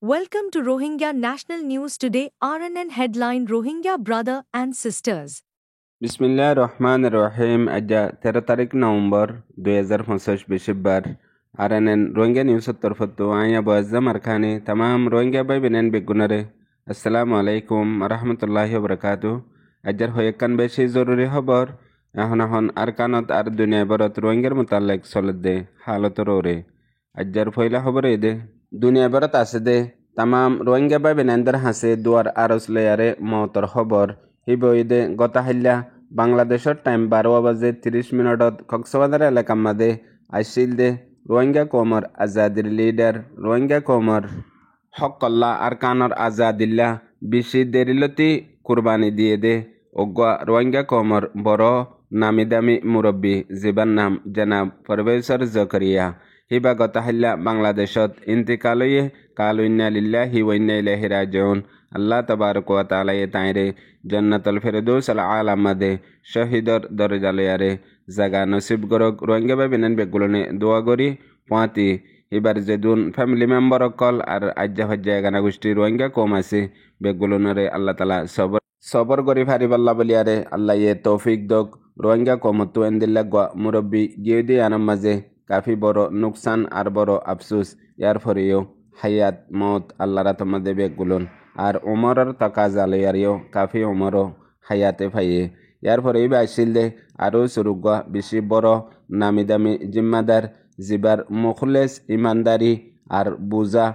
Welcome to Rohingya National News Today. RNN headline: Rohingya brother and sisters. বিসমিল্লাহির রহমানির রহিম। আজ 13 তারিখ নভেম্বর 2025 বৃহস্পতিবার। আরএনএন রোহিঙ্গা নিউজ তরফতো আয়া বয়াজ্জাম আরখানি तमाम রোহিঙ্গা ভাই বেনেন বেগুনারে আসসালামু আলাইকুম রহমতুল্লাহি ওয়া বারাকাতু। আজর হয়েকান বেশি জরুরি খবর এখন আরকানত আর দুনিয়া বরত রোহিঙ্গার মুতাল্লিক চলদে হালতর ওরে। আজর ফয়লা খবর এদে দুনিয়া বরত আছে দে तमाम রোহিঙ্গা ভাই বেনেনদের হাসে দুয়ার আরস লেয়ারে মতর খবর হিবইদে গতাহাল্যা বাংলাদেশের টাইম 12:30 কক্সবাজার এলাকার মাঝে আইসিল দে রোহিঙ্গা কৌমর আজাদির লিডার রোহিঙ্গা কৌমর হকল্লা আরকানর আজাদিল্লা বেশি দেরিলতি কুরবানি দিয়ে দে ওগুয়া রোহিঙ্গা কৌমর বড় নামি দামি মুরব্বী জীবন নাম জনাব প্রফেসর জকরিয়া হিবা গতাহাল্যা বাংলাদেশত ইন্তিকালয়ে কাল ইন্না লিল্লাহি ওয়া ইন্না ইলাইহি রাজিউন। আল্লাহ তবারক ওয়া তাআলা তাইরে জান্নাতুল ফেরদৌস আল আলা মাদে শহীদর দরজালয়ারে জাগা নসিব গরক রোহিঙ্গা বেনেন বেগুলনে দোয়া করি পাঁতি এবার যেদুন ফ্যামিলি মেম্বার অকল আর আজ্জা হজ্জা গানা গোষ্ঠী রোহিঙ্গা কম আছে বেগুলনরে আল্লাহ তালা সবর করি ফারিবাল্লা বলিয়ারে আল্লাহ ইয়ে তৌফিক দক রোহিঙ্গা কমতু এন্দিল্লা মুরব্বী গিয়ে দিয়ে আনাম মাঝে কাফি বড় নুকসান আর বড় আফসুস ইয়ার ফরেও হায়াত মত আল্লাহরা তোমাদের বেগুলন আর উমরের তাকাজা লইয়ারিও কাফি উমরও হায়াতে ফাইয়ে ইয়ার পরে আসিল দে আরও সুরুগা বেশি বড় নামি দামি জিম্মাদার জিবার মুখলেস ইমানদারি আর বুজা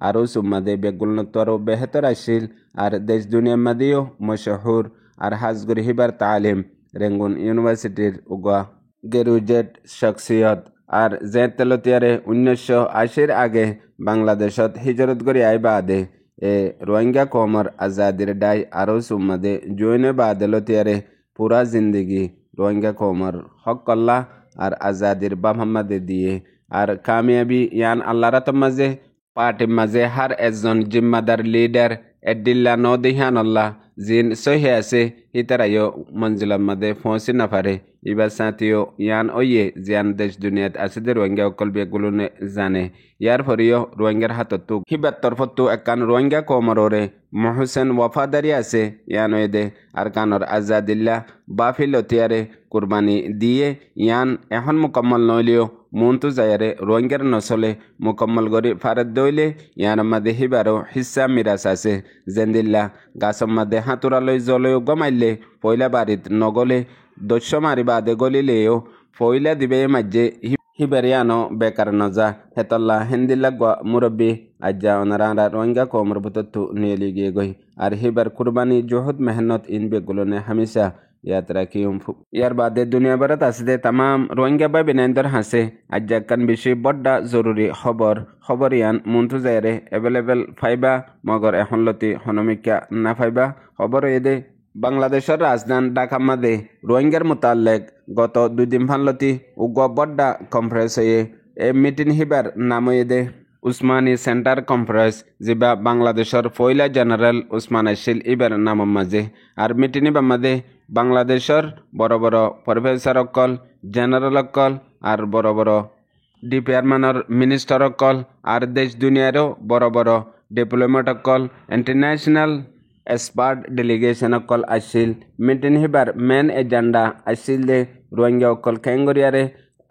আরও সুম্মাদে বেগুলনত্বরও বেহতর আসিল আর দেশ দুনিয়ার মাদেও মশহুর আর হাজগুর হিবার তালিম রেঙ্গুন ইউনিভার্সিটির উগা গ্রাজুয়েট শখসিয়ত আর যে তেলতিয়ারে 1980 আগে বাংলাদেশত হিজরত করি আই বাদে এ রোহিঙ্গা কৌমর আজাদির ডাই আরও সুম্মাদে জৈনে বাদেলতিয়ারে পুরা জিন্দগি রোহিঙ্গা কৌমর হক কল্লা আর আজাদির বামহাম্মাদে দিয়ে আর কামিয়াবি ইয়ান আল্লাহর মাঝে পার্টির মাঝে হার একজন জিম্মাদার লিডার এডিল্লা নদিহান আল্লাহ জিন সহে আছে হিতারাইও মঞ্জিলার মাঝে পৌঁছে না পারে ইবার সাথীয় ইয়ান ওয়ে জিয়ান দেশ দুনিয়াত আছে দে রোহিঙ্গা অকল বেগুলো জানে ইয়ার ফরিও রোহিঙ্গার হাততো হিবার তরফতো একান রোহিঙ্গা কৌমরে মহসেন ওয়াফাদারি আছে ইয়ান ওয়ে দে আর কানর আজাদিল্লা বাফি লতিয়ারে কুরবানি দিয়ে ইয়ান এখন মুকম্মল নইলেও মন্তু যায়ারে রোহিঙ্গার নচলে মুকম্মল করে ফারত দইলে ইয়ার মাদে হিবারও হিস্সা মিরাস আছে জেন্দিল্লা গাছর মাদে হাতুরালৈ জলেও গমাইলে পয়লা বাড়িত নগলে দস্য মারি বাদে গলিলেও পয়লা দিবে মাঝে হিবারিয়ানো বেকার নজা হেতল্লা হেন্দিল্লা মুরব্বী আজ্জা ওনারা রোহিঙ্গা কৌমর ভুতত্তু নিয়ে গিয়ে গই আর হিবার কুরবানি জহদ মেহনত ইন বেগুলনে হামেশা ইয়াত রাখি ইয়ার বাদে দুনিয়া বারাত আছে তামাম রোহিঙ্গা বা বেনাইন্দর হাসে আজ্জা কান বেশি বড্ডা জরুরি খবর ইয়ান মন্তু যায়রে এভেলেবেল ফাইবা মগর এখন লতি হনমিকা না ফাইবা খবর এদে বাংলাদেশের রাজধানী ঢাকা মাদে রোহিঙ্গার মোতালেক গত 2 দিন ফানলতি উগ বড্ডা কনফারেন্স হয়ে এ মিটিং হিবার নাম দে উসমানী সেন্টার কনফারেন্স যেবা বাংলাদেশের পয়লা জেনারেল উসমান আসিল ইবার নাম মাঝে আর মিটিং বা মাঝে বাংলাদেশের বড় বড় প্রফেসর অকল জেনারেল অকল আর বড় বড় ডিপার্টমেন্টর মিনিস্টার অকল আর দেশ দুনিয়ারও বড় বড় ডিপ্লোমেট অকল ইন্টারন্যাশনাল এক্সপার্ট ডেলিগেশন অকল আসিল মিটিং হিবার মেন এজেন্ডা আসিল দে রোহিঙ্গা অকল কেঙ্গরিয়ারে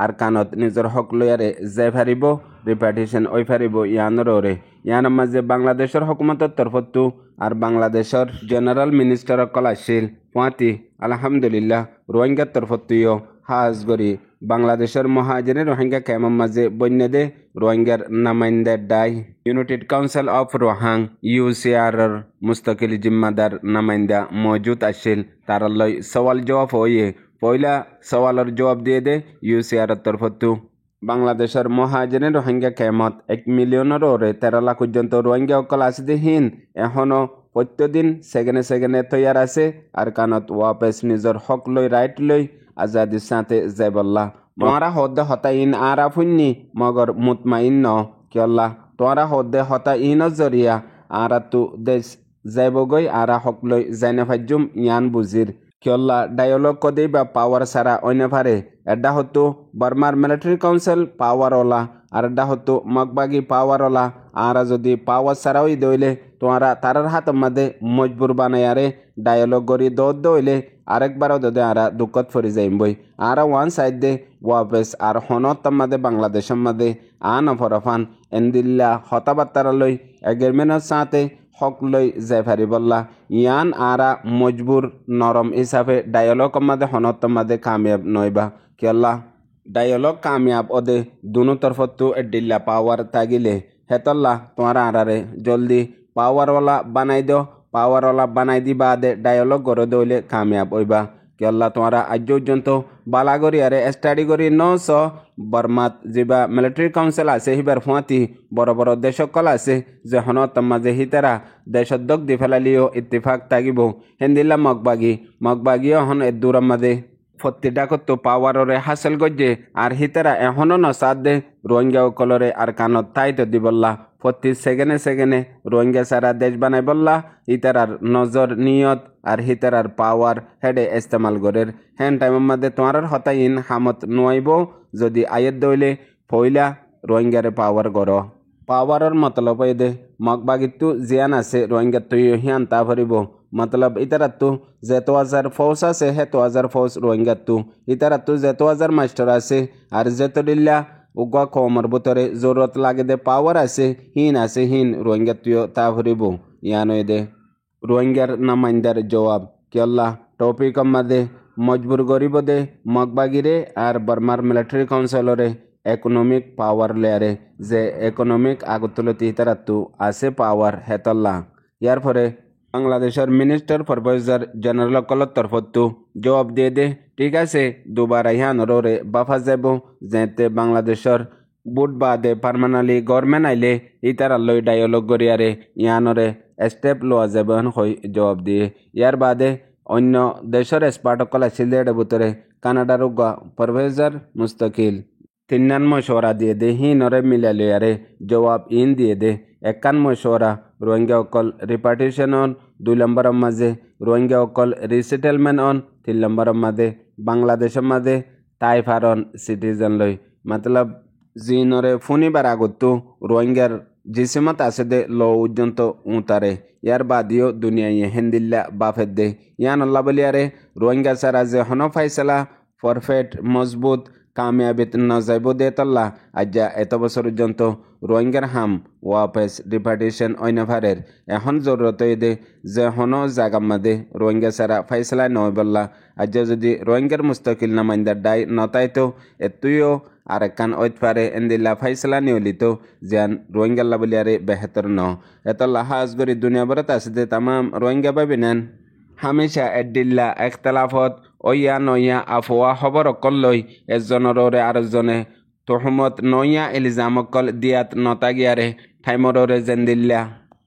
আর কানত নিজের হক লয়ারে যাই ফারিব রিপার্টিশন ওই ফারিব ইয়ানরে ইয়ান মাঝে বাংলাদেশের হকুমতের তরফতো আর বাংলাদেশের জেনারেল মিনিস্টার অকল আসিল পাঁতি আলহামদুলিল্লাহ রোহিঙ্গার তরফত্তিও হাজ গরি বাংলাদেশের মহাজনে রোহিঙ্গা ক্যাম্পের মাঝে বন্যে দে রোহিঙ্গার নামাইন্দার die United council of Rohang ইউসিআর মুস্তকিল জিম্মাদার নামাইন্দা মজুদ আসিল তার লই সওয়াল জবাব হয়ে পয়লা সওয়ালের জবাব দিয়ে দে ইউসিআর তরফতো বাংলাদেশের মহাজনে রোহিঙ্গা ক্যাম্পত 1 মিলিয়নের ওরে 13 লাখ পর্যন্ত রোহিঙ্গা অকল আছে হীন এখনো প্রত্যেকদিন সেকেন্ডে তৈয়ার আছে আর কানত ওয়াপেস নিজের হক লই রাইট লই আজাদির সাথে যাইবল্লা তোমরা হদ্দে হতা ইন আরা ফুন্নি মগর মুতমাইন ন কিয়ল্লা তোমরা হদ্দে হতা ইন জরিয়া আরা তু দেশ যাইবগৈ আরা হক লই যাইনে ফাজ্জুম ইয়ান বুজির কিয়ল্লা ডায়লগ কদেই বা পাওয়ার সারা অন্য পারে এটা হতো বার্মার মিলিটারি কাউন্সিল পাওয়ার ওলা আরেকটা হতো মগবাগি পাওয়ারওয়ালা আরা যদি পাওয়ার ছাড়াও দইলে তোমারা তারার হাতের মধ্যে মজবুর বানাই আরে ডায়লগ করি দইলে আরেকবারও যদি আরা দুঃখত ফরি যাইম বই আরা ওয়ান সাইড দে ওয়াপেস আর হনত মাদে বাংলাদেশের মাদে আন অফরফান এন্দিল্লা হতাবার্তারা লই এগ্রিমেন্টের সাথে হক লই যাই ফারি বললা ইয়ান আরা মজবুর নরম হিসাবে ডায়লগ মাদে হনত মাদে কামিয়াব নইবা কেল্লা ডায়লগ কামিয়াব ওদে দুনো তরফতো এডিল্লা পাওয়ার তাগিলে হেতল্লা তোমার আরারে জলদি পাওয়ারওয়ালা বানাই দিও পাওয়ারওয়ালা বানাই দিবা দে ডায়লগ গড়ে দইলে কামিয়াব হইবা কেল্লা তোমারা আজ পর্যন্ত বালাগরি আরে স্টাডি করি নশ বর্মাত যেবা মিলিটারি কাউন্সিল আছে হিবার ফুয়াতি বড় বড় দেশকল আছে যে হনত মাঝে হিতারা দেশদ্দক দি ফেলালিও ইত্তেফাক তাগিব হেন্দিল্লা মগবাগিও হন এ দূরম মাঝে ফত্তিটা করতো পাওয়াররে হাসিল গজ্জে আর হিতারা এখনো নসাদ দে রোহিঙ্গা কলরে আর কানত তাইতো দিবল্লা প্রতি সেকেন্ডে রোহিঙ্গা সারা দেশ বানাই বললা ইতারার নজর নিয়ত আর হিতারার পাওয়ার হেডে ইস্তেমাল গরের হ্যান টাইমের মধ্যে তোমার হতাইন হামত নোয়াইব যদি আয়ের দইলে পইলা রোহিঙ্গারে পাওয়ার গর পাওয়ারের মতলব দে মগবাগিতু জিয়ান আছে রোহিঙ্গার তুই হিয়ান তা ভরিব মতলব ইতারাতু যেত হাজার ফৌজ আছে হেতো হাজার ফৌজ রোহিঙ্গাতু ইতারাতু যেত হাজার মাস্টার আছে আর যেত দিল্লা উগা কমর ভিতরে জরুরত লাগে দে পাওয়ার আছে হিন রোহিঙ্গা তুইও তা ভরিব ইয়ানই দে রোহিঙ্গার নামাইন্দার জবাব কেল্লা টপিক মাদে মজবুর গরিব দে মগবাগিরে আর বর্মার মিলিটারি কাউন্সিলরে ইকোনমিক পাওয়ার লেয়ারে যে ইকোনমিক আগতুলতি তারাতু আছে পাওয়ার হেতল্লা ইয়ার পরে বাংলাদেশের মিনিস্টার প্রফেসর জেনারেল কলত তরফতু জবাব দিয়ে দে ঠিক আছে দুবার ইহান রে বাফা যাব যেতে বাংলাদেশের বুট বাদে পারমানালি গভর্নমেন্ট আইলে ইতারা লই ডায়লগ গরিয়ারে ইয়ানরে স্টেপ লোয়া যাব হই জবাব দিয়ে ইয়ার বাদে অন্য দেশের এক্সপার্টসকল আছিল ভিতরে কানাডার প্রফেসর মুস্তাকিল তিনান মশওয়ারা দিয়ে দে হিনরে মিলালে আরে জবাব ইন দিয়ে দে একান মশওয়ারা রোহিঙ্গা অকল রিপার্টিশন অন 2 নম্বরের মাঝে রোহিঙ্গা অকল রিসেটেলমেন্ট অন 3 নম্বরের মাঝে বাংলাদেশের মাঝে তাইফার অন সিটিজেন লই মতলব জিনরে ফুনিবার আগতো রোহিঙ্গার জিসিমত আছে দে লো পর্যন্ত উতারে ইয়ার বাদিও দুনিয়ায় হেন্দিল্লা বাফেদ দে ইয়ান আল্লাহ বলিয়ারে রোহিঙ্গা সারা যে হন ফাইসলা পারফেক্ট মজবুত কামিয়াবিত নজাইব দে তল্লা আজ্জা এত বছর পর্যন্ত রোহিঙ্গার হাম ওয়াপেস রিপার্টিশন অইনাভারের এখন জরুরত দে যে হন জাগার মাদে রোহিঙ্গা সারা ফাইসলা নয় বললা আজ্জা যদি রোহিঙ্গার মুস্তাকিল নামাইন্দার ডাই নতাইতো এতুইও আর কান ওইত পারে এন্দিল্লা ফাইসলা নিয়লিত যেন রোহিঙ্গাল্লা বলিয়ারে বেহতর ন এতল্লা হাজ গরি দুনিয়া বরত আছে দে তামাম রোহিঙ্গা পাবি নেন হামেশা এডিল্লা একতলাফত ওইয়া নইয়া আফওয়া খবর অকল লই এজনরে আরেকজনে তোহমত নইয়া ইলজাম অকল দিয়াত নতাগিয়ারে ঠাইমররে জেন্দিল্লা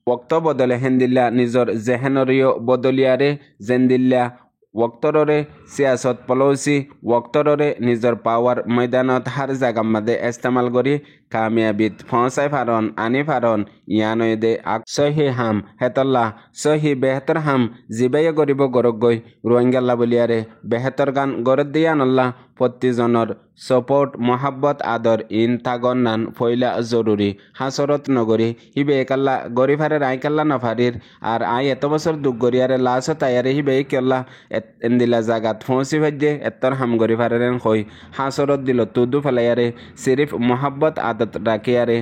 ওক্ত বদলে হেন্দিল্লা নিজর জেহেনরিও বদলিয়ারে জেন্দিল্লা ওক্তররে সিয়াসত পলৌসি ওক্তররে নিজর পাওয়ার ময়দানত হার জাগার মাদে ইস্তেমাল করি কামিয়াবিত ফসাই ফারন আনি ফারন ইয়ানই দে আক সহি হাম হেতল্লা সহি বেহতর হাম জিবাইয়ে গরিব গরক গই রোহিঙ্গাল্লা বলিয়ারে বেহতর গান গরদ দিয়ানল্লা প্রতিজনের সপোর্ট মহাব্বত আদর ইন তাগন নান ফইলা জরুরি হাসরত নগরী হিবে একাল্লা গরিফারে আইকাল্লা নফারির আর আই এত বছর দুঃখ গরিয়ারে লাশ তাইয়ারে হিবে কেল্লা এন্দিলা জাগাত ফসি ভাজ্যে এত্তর হাম গরিফারেন কই হাসরত দিল তুদু ফেলাইয়ারে সিরিফ মহাব্বত আদত রাখিয়ারে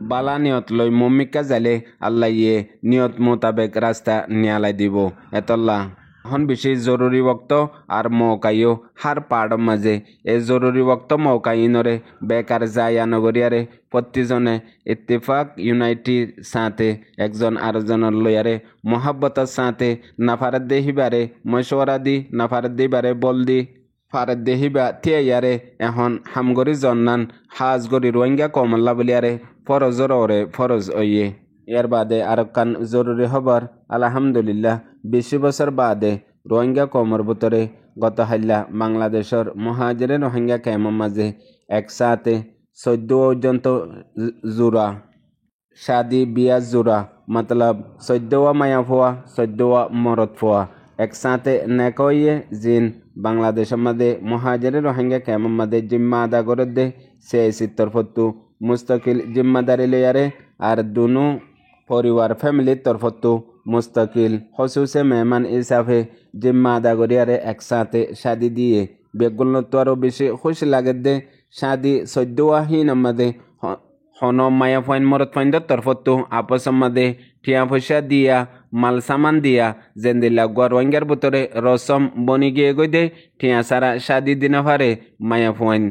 বালা নিয়ত লই মম্মিকা জালে আল্লাহ ইয়ে নিয়ত মোতাবেক রাস্তা নিয়ালাই দিব এতল্লা এখন বেশি জরুরি বক্ত আর মৌকাইও হার পাড় মাঝে এই জরুরি বক্ত মৌকাইনরে বেকার যায় নগরিয়ারে প্রতিজনে ইত্তেফাক ইউনাইটির সাথে একজন আরেকজনের লইয়ারে মহাব্বতের সাথে নাফারত দেহিবারে মশওয়ারা দি নাফারত দিবারে বল দি ফারত দেহিবা থিয়াইয়ারে এখন হামগরি জন্নান হাজ গরি রোহিঙ্গা কমল্লা বলিয়ারে ফরজর ওরে ফরজ ওইয়ে ইয়ার বাদে আরকান জরুরি খবর আলহামদুলিল্লাহ 20 বছর বাদে রোহিঙ্গা কমর ভিতরে গত হাল্লা বাংলাদেশের মহাজিরে রোহিঙ্গা ক্যাম্পের মাঝে একসাথে 14 পর্যন্ত জোড়া শাদি বিয়া জোড়া মতলব 14 মায়া ফোয়া 14 মরদ ফোয়া একসাথে নেকইয়ে জিন বাংলাদেশের মাঝে মহাজিরে রোহিঙ্গা ক্যাম্পের মাঝে জিম্মা আদা করে দে সে সিত্তর ফত্তু মুস্তাকিল জিম্মাদারি লেয়ারে আর দুনু পরিবার ফ্যামিলির তরফতো মুস্তাকিল হসুসে মেহমান হিসাবে জিম্মা আদা করিয়ারে একসাথে শাদি দিয়ে বেগুলো তো আরও বেশি খুশি লাগে দে শাদি সদ্যওয়াহীন আমাদের হন মায়া ফাইন মরত ফাইন্ডর তরফতো আপস আমাদের ঠিয়া পয়সা দিয়া মাল সামান দিয়া জেন্দিল্লা গুয়া রোহিঙ্গার ভিতরে রসম বনি গিয়ে গই দে ঠিয়া সারা শাদি দিনা ফারে মায়া ফাইন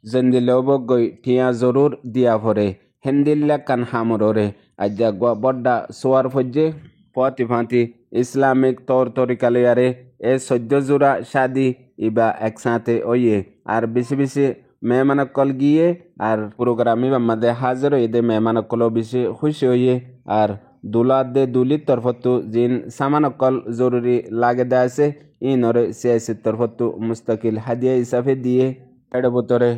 জেন্দিল্লাও বগই ঠিয়া জরুর দিয়া ফরে হেন্দিল্লা কান হামরে আজ্জা গুয়া বড্ডা সোয়ার ফজ্জে পতি ফাঁতি ইসলামিক তৌর তরিকালিয়ারে এ সদ্য জোড়া শাদি ইবা একসাথে ওয়ে আর বেশি বেশি মেহমানকল গিয়ে আর প্রোগ্রামে আমাদের হাজির হয়ে দে মেহমানকলও বেশি খুশি হইয়ে আর দুলা দে দুলির তরফতো জিন সামানকল জরুরি লাগে দে আছে ইনরে সিআইসির তরফতো মুস্তাকিল হাদিয়া হিসাবে দিয়ে এর ভিতরে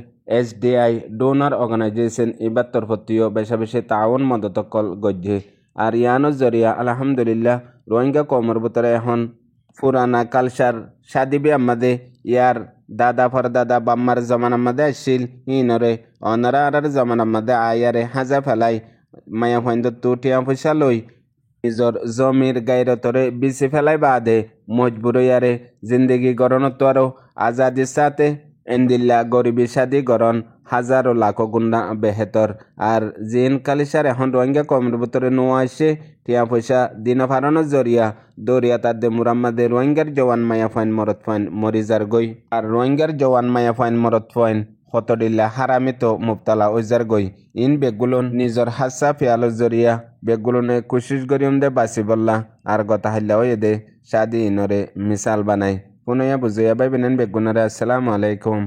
SDI ডোনার অর্গানাইজেশন এবার তরফতিও বেশা বেশি তাওন মদতকল গজ্জে আর ইয়ানোর জরিয়া আলহামদুলিল্লাহ রোহিঙ্গা কমর ভিতরে এখন পুরানা কালচার শাদি বি আমাদের ইয়ার দাদা ফরদাদা বাম্মার জমান আমাদের আসছিল ইনরে অনারা আর জমান আমাদের আয়ারে হাজা ফেলাই মায়া ফাইন্দ তুটিয়া পয়সা লই নিজর জমির গাইরতরে বিচি ফেলাই বাদে মজবুর ইয়ারে জিন্দগি গরণত আরো আজাদির সাথে এন্দিল্লা গরিবী শাদি গরণ হাজারো লাখো গুণা বেহেতর আর জিন কালিসার এখন রোহিঙ্গা কমের ভিতরে নোয়া আসে টিয়া পয়সা দিন ফারানোর জরিয়া দরিয়া তাদের মুরাম্মাদের রোহিঙ্গার জওয়ান মায়া ফাইন মরত ফাইন মরিজার গই আর রোহিঙ্গার জওয়ান মায়া ফাইন মরত ফাইন হতডিল্লা হারামিত মুবতালা ওইজার গই ইন বেগুলন নিজর হাসা ফিয়ালোর জরিয়া বেগুলনে কোশিশ করিম দে বাসি বললা আর গতা হাল্লা ওই দে শাদি ইনরে মিসাল বানাই পুনয়া বুঝিয়া বাইবেনেন বেগুনারে আসসালামু আলাইকুম।